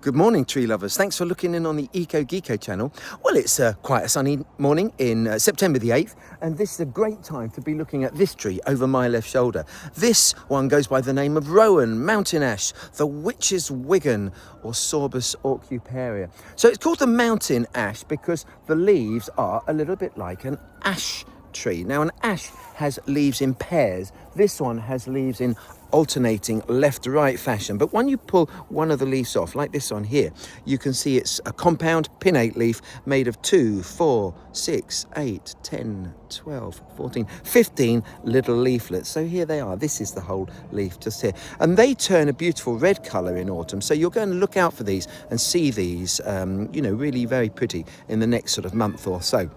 Good morning, tree lovers. Thanks for looking in on the Eco Geeko channel. Well, it's quite a sunny morning in September the 8th, and this is a great time to be looking at this tree over my left shoulder. This one goes by the name of Rowan, mountain ash, the witch's wigan, or Sorbus aucuparia. So it's called the mountain ash because the leaves are a little bit like an ash tree. Now, an ash has leaves in pairs. This one has leaves in alternating left to right fashion, but when you pull one of the leaves off, like this one here, you can see it's a compound pinnate leaf made of 2, 4, 6, 8, 10, 12, 14, 15 little leaflets. So here they are. This is the whole leaf just here, and they turn a beautiful red color in autumn, so you're going to look out for these and see these really very pretty in the next sort of month or so.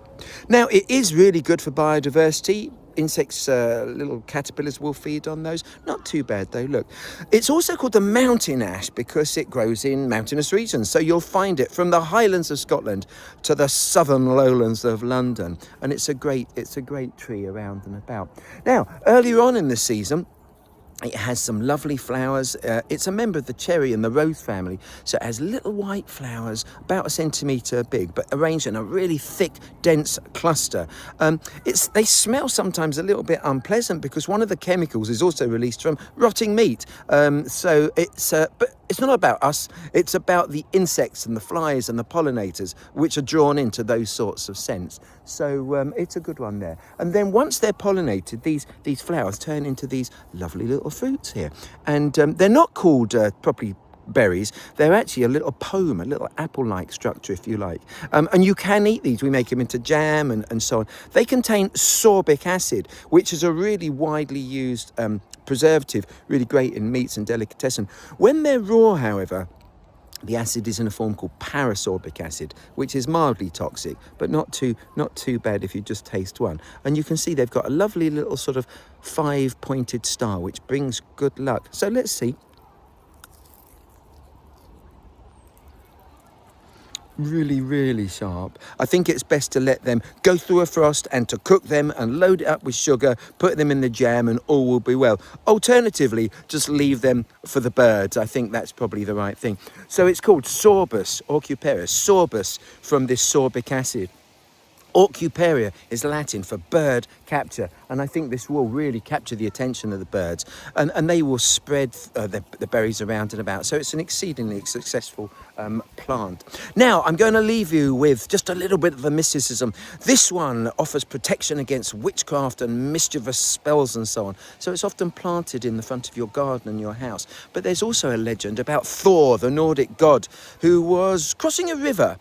Now, it is really good for biodiversity. Insects, little caterpillars will feed on those. Not too bad though, look. It's also called the mountain ash because it grows in mountainous regions. So you'll find it from the highlands of Scotland to the southern lowlands of London. And it's a great tree around and about. Now, earlier on in the season, it has some lovely flowers. It's a member of the cherry and the rose family, so it has little white flowers about 1 centimetre big, but arranged in a really thick, dense cluster. They smell sometimes a little bit unpleasant because one of the chemicals is also released from rotting meat. So but it's not about us. It's about the insects and the flies and the pollinators which are drawn into those sorts of scents. So it's a good one there. And then once they're pollinated, these flowers turn into these lovely little fruits here. And they're not called properly berries. They're actually a little pome, a little apple-like structure, if you like. And you can eat these. We make them into jam and so on. They contain sorbic acid, which is a really widely used preservative, really great in meats and delicatessen. When they're raw, however, the acid is in a form called parasorbic acid, which is mildly toxic, but not too bad if you just taste one. And you can see they've got a lovely little sort of 5-pointed star, which brings good luck. So let's see. Really sharp. I think it's best to let them go through a frost and to cook them and load it up with sugar, put them in the jam, and all will be well. Alternatively, just leave them for the birds. I think that's probably the right thing. So it's called Sorbus aucuparia, sorbus from this sorbic acid. Aucuparia is Latin for bird capture, and I think this will really capture the attention of the birds, and they will spread the berries around and about. So it's an exceedingly successful plant. Now, I'm going to leave you with just a little bit of the mysticism. This one offers protection against witchcraft and mischievous spells and so on. So it's often planted in the front of your garden and your house. But there's also a legend about Thor, the Nordic god, who was crossing a river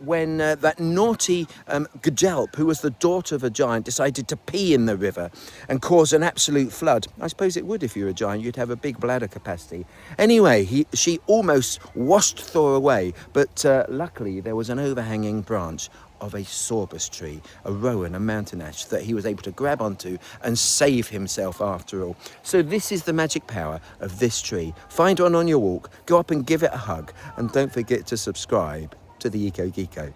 when that naughty Gjalp, who was the daughter of a giant, decided to pee in the river and cause an absolute flood. I suppose it would if you're a giant. You'd have a big bladder capacity. Anyway, she almost washed Thor away, but luckily there was an overhanging branch of a Sorbus tree, a Rowan, a mountain ash, that he was able to grab onto and save himself after all. So this is the magic power of this tree. Find one on your walk, go up and give it a hug, and don't forget to subscribe to the Eco Geeko.